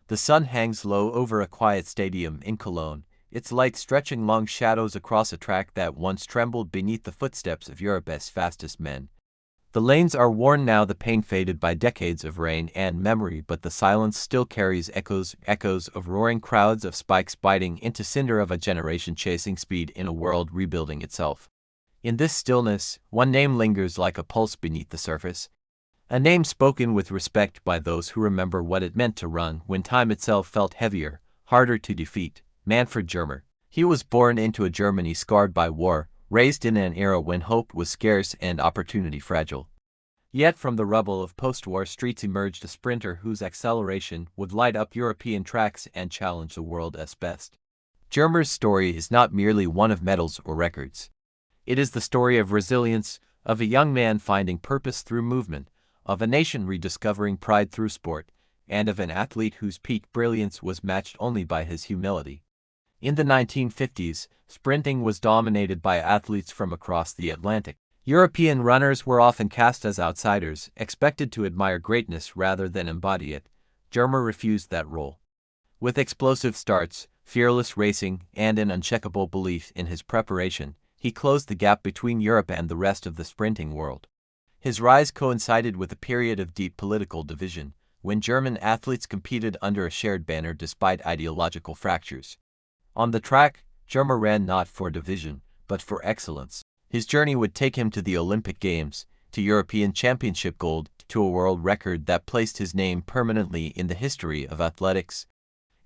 The sun hangs low over a quiet stadium in Cologne, its light stretching long shadows across a track that once trembled beneath the footsteps of Europe's fastest men. The lanes are worn now, the paint faded by decades of rain and memory, but the silence still carries echoes of roaring crowds, of spikes biting into cinder, of a generation chasing speed in a world rebuilding itself. In this stillness, one name lingers like a pulse beneath the surface. A name spoken with respect by those who remember what it meant to run when time itself felt heavier, harder to defeat. Manfred Germar. He was born into a Germany scarred by war, raised in an era when hope was scarce and opportunity fragile. Yet from the rubble of post-war streets emerged a sprinter whose acceleration would light up European tracks and challenge the world as best. Germar's story is not merely one of medals or records. It is the story of resilience, of a young man finding purpose through movement, of a nation rediscovering pride through sport, and of an athlete whose peak brilliance was matched only by his humility. In the 1950s, sprinting was dominated by athletes from across the Atlantic. European runners were often cast as outsiders, expected to admire greatness rather than embody it. Germar refused that role. With explosive starts, fearless racing, and an uncheckable belief in his preparation, he closed the gap between Europe and the rest of the sprinting world. His rise coincided with a period of deep political division, when German athletes competed under a shared banner despite ideological fractures. On the track, Germar ran not for division, but for excellence. His journey would take him to the Olympic Games, to European Championship gold, to a world record that placed his name permanently in the history of athletics.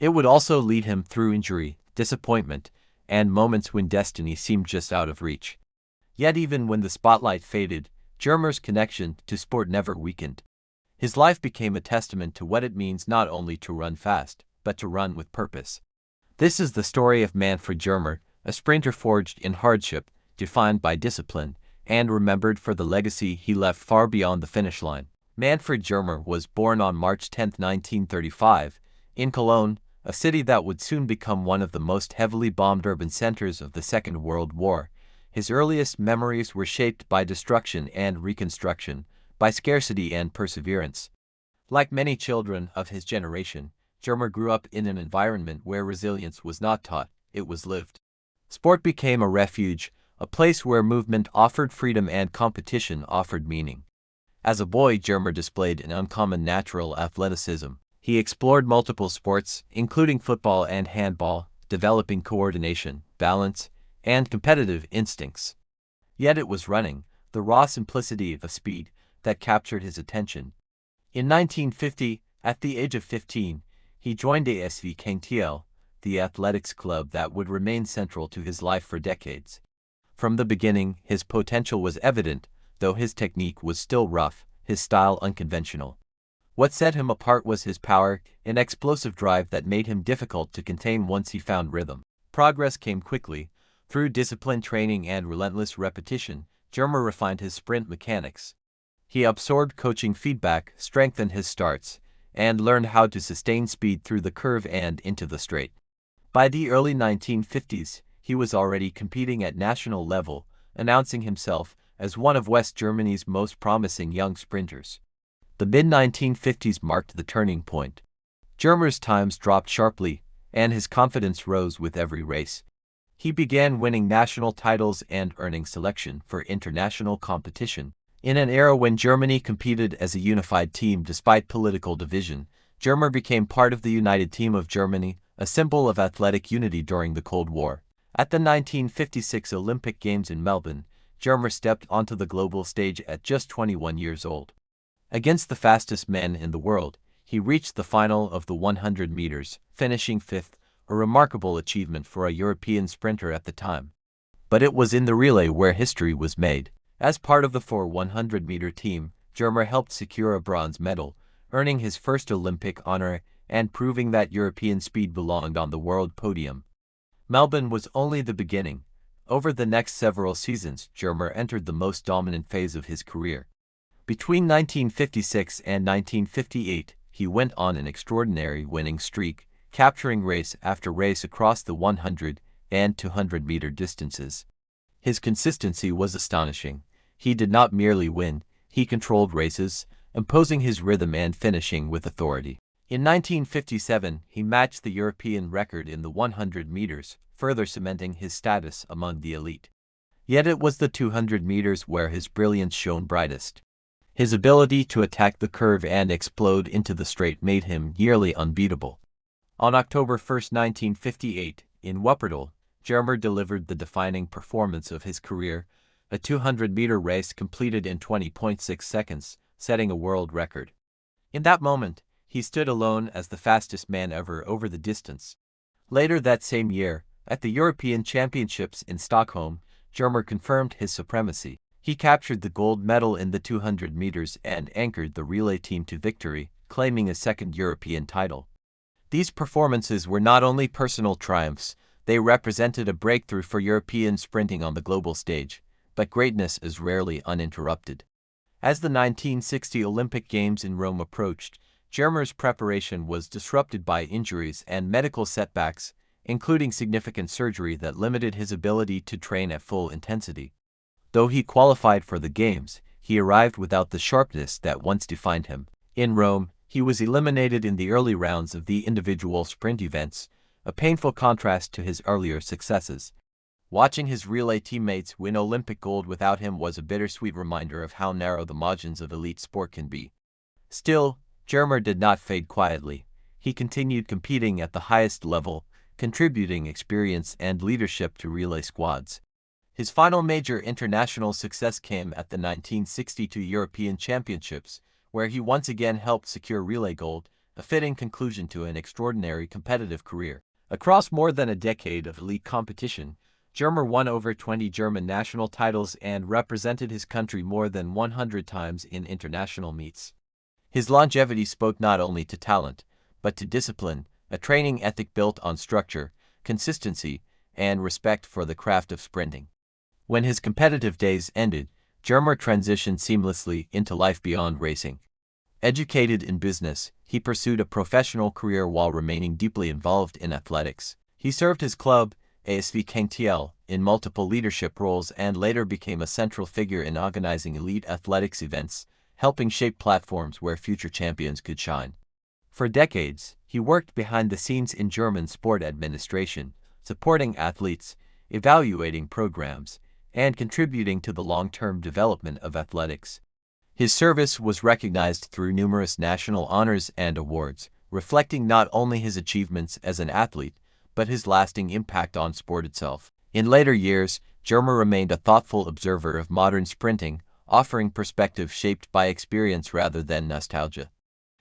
It would also lead him through injury, disappointment, and moments when destiny seemed just out of reach. Yet even when the spotlight faded, Germar's connection to sport never weakened. His life became a testament to what it means not only to run fast, but to run with purpose. This is the story of Manfred Germar, a sprinter forged in hardship, defined by discipline, and remembered for the legacy he left far beyond the finish line. Manfred Germar was born on March 10, 1935, in Cologne, a city that would soon become one of the most heavily bombed urban centers of the Second World War. His earliest memories were shaped by destruction and reconstruction, by scarcity and perseverance. Like many children of his generation, Germar grew up in an environment where resilience was not taught, it was lived. Sport became a refuge, a place where movement offered freedom and competition offered meaning. As a boy, Germar displayed an uncommon natural athleticism. He explored multiple sports, including football and handball, developing coordination, balance, and competitive instincts. Yet it was running, the raw simplicity of speed, that captured his attention. In 1950, at the age of 15, he joined ASV Kangtl, the athletics club that would remain central to his life for decades. From the beginning, his potential was evident, though his technique was still rough, his style unconventional. What set him apart was his power, an explosive drive that made him difficult to contain once he found rhythm. Progress came quickly. Through disciplined training and relentless repetition, Germar refined his sprint mechanics. He absorbed coaching feedback, strengthened his starts, and learned how to sustain speed through the curve and into the straight. By the early 1950s, he was already competing at national level, announcing himself as one of West Germany's most promising young sprinters. The mid-1950s marked the turning point. Germar's times dropped sharply, and his confidence rose with every race. He began winning national titles and earning selection for international competition. In an era when Germany competed as a unified team despite political division, Germar became part of the United Team of Germany, a symbol of athletic unity during the Cold War. At the 1956 Olympic Games in Melbourne, Germar stepped onto the global stage at just 21 years old. Against the fastest men in the world, he reached the final of the 100 meters, finishing fifth, a remarkable achievement for a European sprinter at the time. But it was in the relay where history was made. As part of the 4x100-meter team, Germar helped secure a bronze medal, earning his first Olympic honor and proving that European speed belonged on the world podium. Melbourne was only the beginning. Over the next several seasons, Germar entered the most dominant phase of his career. Between 1956 and 1958, he went on an extraordinary winning streak, capturing race after race across the 100 and 200-meter distances. His consistency was astonishing. He did not merely win, he controlled races, imposing his rhythm and finishing with authority. In 1957, he matched the European record in the 100 meters, further cementing his status among the elite. Yet it was the 200 meters where his brilliance shone brightest. His ability to attack the curve and explode into the straight made him nearly unbeatable. On October 1, 1958, in Wuppertal, Germar delivered the defining performance of his career, a 200-meter race completed in 20.6 seconds, setting a world record. In that moment, he stood alone as the fastest man ever over the distance. Later that same year, at the European Championships in Stockholm, Germar confirmed his supremacy. He captured the gold medal in the 200 meters and anchored the relay team to victory, claiming a second European title. These performances were not only personal triumphs, they represented a breakthrough for European sprinting on the global stage, but greatness is rarely uninterrupted. As the 1960 Olympic Games in Rome approached, Germar's preparation was disrupted by injuries and medical setbacks, including significant surgery that limited his ability to train at full intensity. Though he qualified for the Games, he arrived without the sharpness that once defined him. In Rome, he was eliminated in the early rounds of the individual sprint events, a painful contrast to his earlier successes. Watching his relay teammates win Olympic gold without him was a bittersweet reminder of how narrow the margins of elite sport can be. Still, Germar did not fade quietly. He continued competing at the highest level, contributing experience and leadership to relay squads. His final major international success came at the 1962 European Championships, where he once again helped secure relay gold, a fitting conclusion to an extraordinary competitive career. Across more than a decade of elite competition, Germar won over 20 German national titles and represented his country more than 100 times in international meets. His longevity spoke not only to talent, but to discipline, a training ethic built on structure, consistency, and respect for the craft of sprinting. When his competitive days ended, Germar transitioned seamlessly into life beyond racing. Educated in business, he pursued a professional career while remaining deeply involved in athletics. He served his club, ASV KTL, in multiple leadership roles and later became a central figure in organizing elite athletics events, helping shape platforms where future champions could shine. For decades, he worked behind the scenes in German sport administration, supporting athletes, evaluating programs, and contributing to the long-term development of athletics. His service was recognized through numerous national honors and awards, reflecting not only his achievements as an athlete, but his lasting impact on sport itself. In later years, Germar remained a thoughtful observer of modern sprinting, offering perspective shaped by experience rather than nostalgia.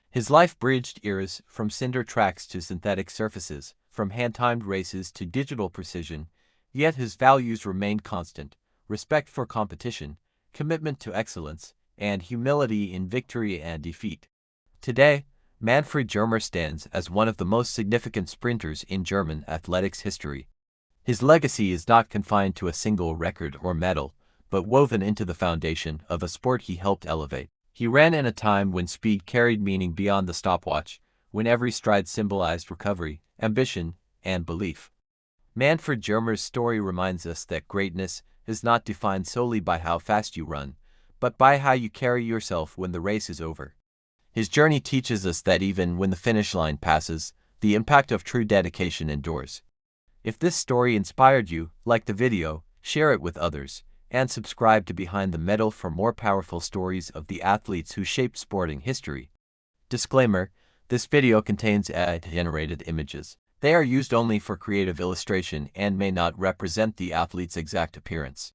His life bridged eras, from cinder tracks to synthetic surfaces, from hand-timed races to digital precision, yet his values remained constant: respect for competition, commitment to excellence, and humility in victory and defeat. Today, Manfred Germar stands as one of the most significant sprinters in German athletics history. His legacy is not confined to a single record or medal, but woven into the foundation of a sport he helped elevate. He ran in a time when speed carried meaning beyond the stopwatch, when every stride symbolized recovery, ambition, and belief. Manfred Germar's story reminds us that greatness is not defined solely by how fast you run, but by how you carry yourself when the race is over. His journey teaches us that even when the finish line passes, the impact of true dedication endures. If this story inspired you, like the video, share it with others, and subscribe to Behind the Medal for more powerful stories of the athletes who shaped sporting history. Disclaimer: this video contains AI-generated images. They are used only for creative illustration and may not represent the athlete's exact appearance.